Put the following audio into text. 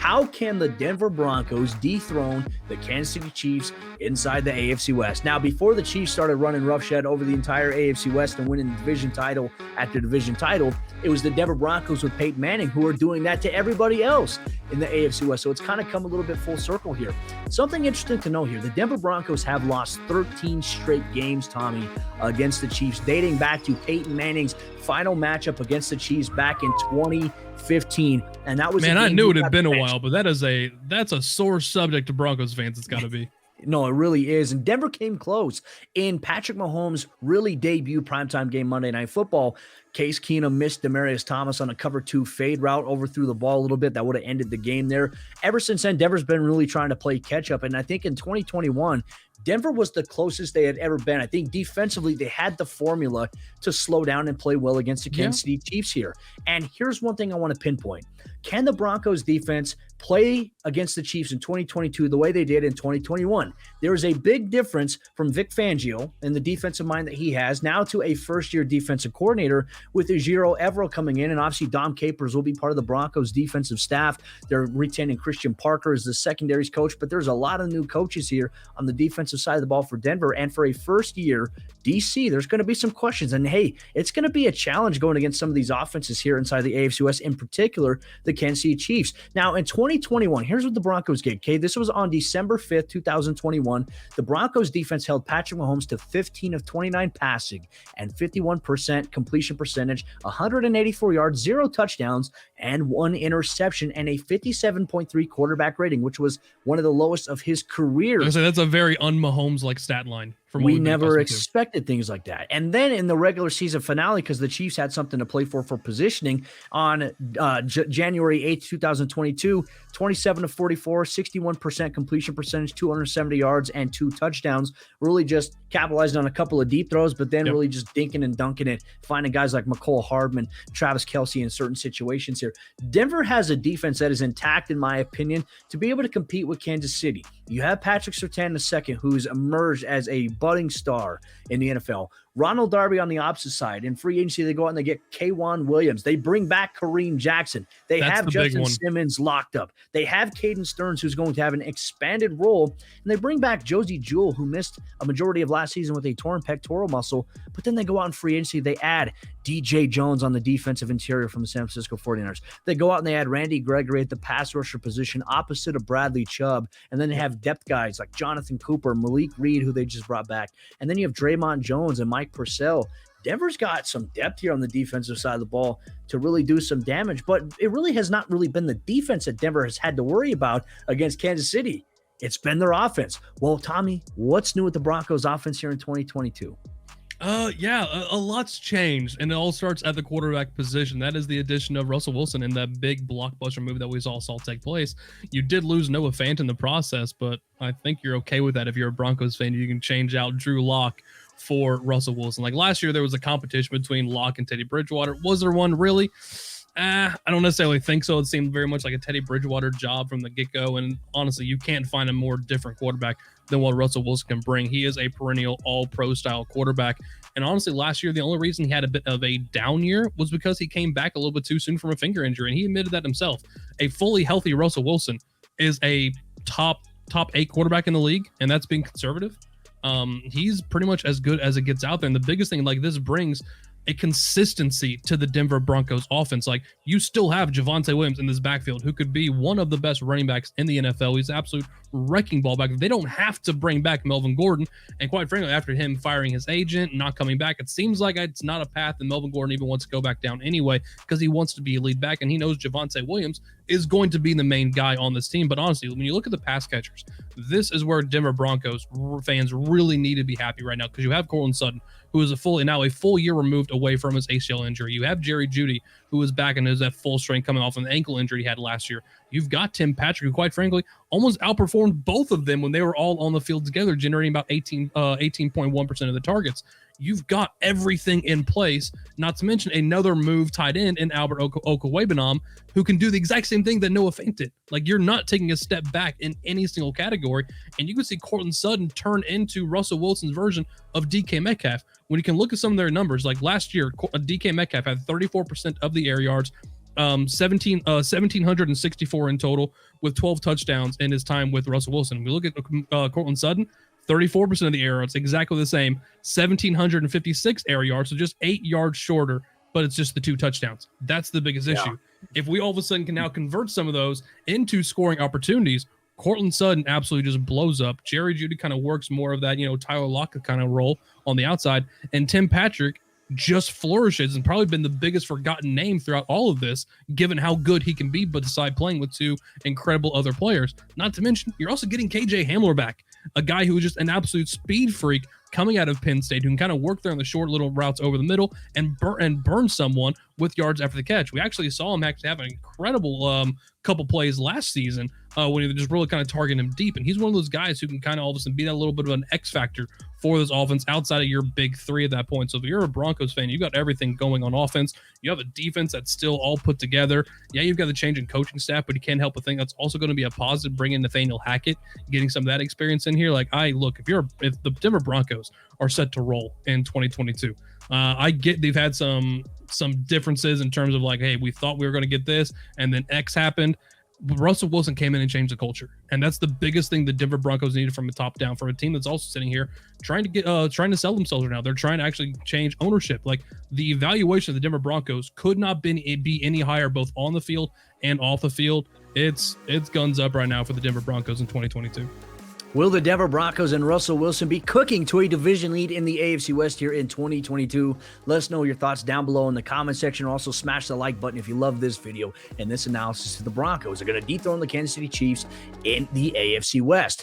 How can the Denver Broncos dethrone the Kansas City Chiefs inside the AFC West? Now, before the Chiefs started running roughshod over the entire AFC West and winning division title after division title, it was the Denver Broncos with Peyton Manning who are doing that to everybody else in the AFC West. So it's kind of come a little bit full circle here. Something interesting to know here, the Denver Broncos have lost 13 straight games, Tommy, against the Chiefs, dating back to Peyton Manning's final matchup against the Chiefs back in 2015. And that was I knew it had been a while, but that's a sore subject to Broncos fans. It's got to be. No, it really is. And Denver came close in Patrick Mahomes' really debut primetime game Monday Night Football. Case Keenum missed Demaryius Thomas on a cover 2 fade route, overthrew the ball a little bit. That would have ended the game there. Ever since then, Denver's been really trying to play catch up. And I think in 2021, Denver was the closest they had ever been. I think defensively, they had the formula to slow down and play well against the Kansas City Chiefs here. And here's one thing I want to pinpoint. Can the Broncos defense play against the Chiefs in 2022 the way they did in 2021? There is a big difference from Vic Fangio and the defensive mind that he has now to a first-year defensive coordinator with Ejiro Evero coming in, and obviously Dom Capers will be part of the Broncos defensive staff. They're retaining Christian Parker as the secondaries coach, but there's a lot of new coaches here on the defensive side of the ball for Denver, and for a first-year DC, there's going to be some questions, and hey, it's going to be a challenge going against some of these offenses here inside the AFC West, in particular the Kansas City Chiefs. Now, in 2021, here's what the Broncos did, okay? This was on December 5th, 2021. The Broncos defense held Patrick Mahomes to 15 of 29 passing and 51% completion percentage, 184 yards, 0 touchdowns, and 1 interception, and a 57.3 quarterback rating, which was one of the lowest of his career. That's a very un-Mahomes-like stat line. We never expected things like that. And then in the regular season finale, because the Chiefs had something to play for positioning, on January 8th, 2022, 27 of 44, 61% completion percentage, 270 yards, and 2 touchdowns. Really just capitalizing on a couple of deep throws, but then really just dinking and dunking it, finding guys like McCole Hardman, Travis Kelce in certain situations here. Denver has a defense that is intact, in my opinion, to be able to compete with Kansas City. You have Patrick Surtain II, who's emerged as a budding star in the NFL. Ronald Darby on the opposite side. In free agency, they go out and they get K'Wan Williams. They bring back Kareem Jackson. They have Justin Simmons locked up. They have Caden Stearns, who's going to have an expanded role. And they bring back Josie Jewell, who missed a majority of last season with a torn pectoral muscle. But then they go out in free agency. They add DJ Jones on the defensive interior from the San Francisco 49ers. They go out and they add Randy Gregory at the pass rusher position opposite of Bradley Chubb. And then they have depth guys like Jonathan Cooper, Malik Reed, who they just brought back. And then you have Draymond Jones and Mike Purcell. Denver's got some depth here on the defensive side of the ball to really do some damage, but it really has not really been the defense that Denver has had to worry about against Kansas City. It's been their offense. Well, Tommy, what's new with the Broncos offense here in 2022? A lot's changed, and it all starts at the quarterback position. That is the addition of Russell Wilson in that big blockbuster move that we saw take place. You did lose Noah Fant in the process, but I think you're okay with that. If you're a Broncos fan, you can change out Drew Lock for Russell Wilson. Like last year, there was a competition between Lock and Teddy Bridgewater. Was there one really? I don't necessarily think so. It seemed very much like a Teddy Bridgewater job from the get-go, and honestly, you can't find a more different quarterback than what Russell Wilson can bring. He is a perennial all-pro style quarterback, and honestly, last year, the only reason he had a bit of a down year was because he came back a little bit too soon from a finger injury, and he admitted that himself. A fully healthy Russell Wilson is a top 8 quarterback in the league, and that's being conservative. He's pretty much as good as it gets out there, and the biggest thing, like, this brings a consistency to the Denver Broncos offense. Like, you still have Javonte Williams in this backfield, who could be one of the best running backs in the NFL. He's absolute wrecking ball back. They don't have to bring back Melvin Gordon. And quite frankly, after him firing his agent, not coming back, it seems like it's not a path that Melvin Gordon even wants to go back down anyway, because he wants to be a lead back, and he knows Javonte Williams is going to be the main guy on this team. But honestly, when you look at the pass catchers, this is where Denver Broncos fans really need to be happy right now, because you have Courtland Sutton, who is a full year removed away from his ACL injury. You have Jerry Jeudy, who is back and is at full strength coming off an ankle injury he had last year. You've got Tim Patrick, who quite frankly almost outperformed both of them when they were all on the field together, generating about 18.1% of the targets. You've got everything in place, not to mention another move tight end in Albert Okwuegbunam, who can do the exact same thing that Noah Fant did. Like, you're not taking a step back in any single category, and you can see Courtland Sutton turn into Russell Wilson's version of DK Metcalf. When you can look at some of their numbers, like last year, DK Metcalf had 34% of the air yards, 1,764 in total with 12 touchdowns in his time with Russell Wilson. We look at Courtland Sutton, 34% of the air yards, exactly the same, 1,756 air yards, so just 8 yards shorter, but it's just the 2 touchdowns. That's the biggest issue. If we all of a sudden can now convert some of those into scoring opportunities, Courtland Sutton absolutely just blows up. Jeudy kind of works more of that, Tyler Lockett kind of role on the outside. And Tim Patrick just flourishes and probably been the biggest forgotten name throughout all of this, given how good he can be, but decide playing with 2 incredible other players. Not to mention, you're also getting KJ Hamler back, a guy who is just an absolute speed freak coming out of Penn State, who can kind of work there on the short little routes over the middle and burn someone with yards after the catch. We actually saw him actually have an incredible couple plays last season when he was just really kind of targeting him deep. And he's one of those guys who can kind of all of a sudden be that little bit of an X factor for this offense outside of your big 3 at that point. So if you're a Broncos fan, you've got everything going on offense. You have a defense that's still all put together. Yeah, you've got the change in coaching staff, but you can't help but think that's also going to be a positive, bringing Nathaniel Hackett, getting some of that experience in here. Like, if the Denver Broncos are set to roll in 2022, I get they've had some differences in terms of like, hey, we thought we were going to get this, and then X happened. Russell Wilson came in and changed the culture, and that's the biggest thing the Denver Broncos needed from the top down, for a team that's also sitting here trying to sell themselves right now. They're trying to actually change ownership. Like, the evaluation of the Denver Broncos could not be any higher, both on the field and off the field. It's guns up right now for the Denver Broncos in 2022. Will the Denver Broncos and Russell Wilson be cooking to a division lead in the AFC West here in 2022? Let us know your thoughts down below in the comment section. Also, smash the like button if you love this video and this analysis of the Broncos are going to dethrone the Kansas City Chiefs in the AFC West.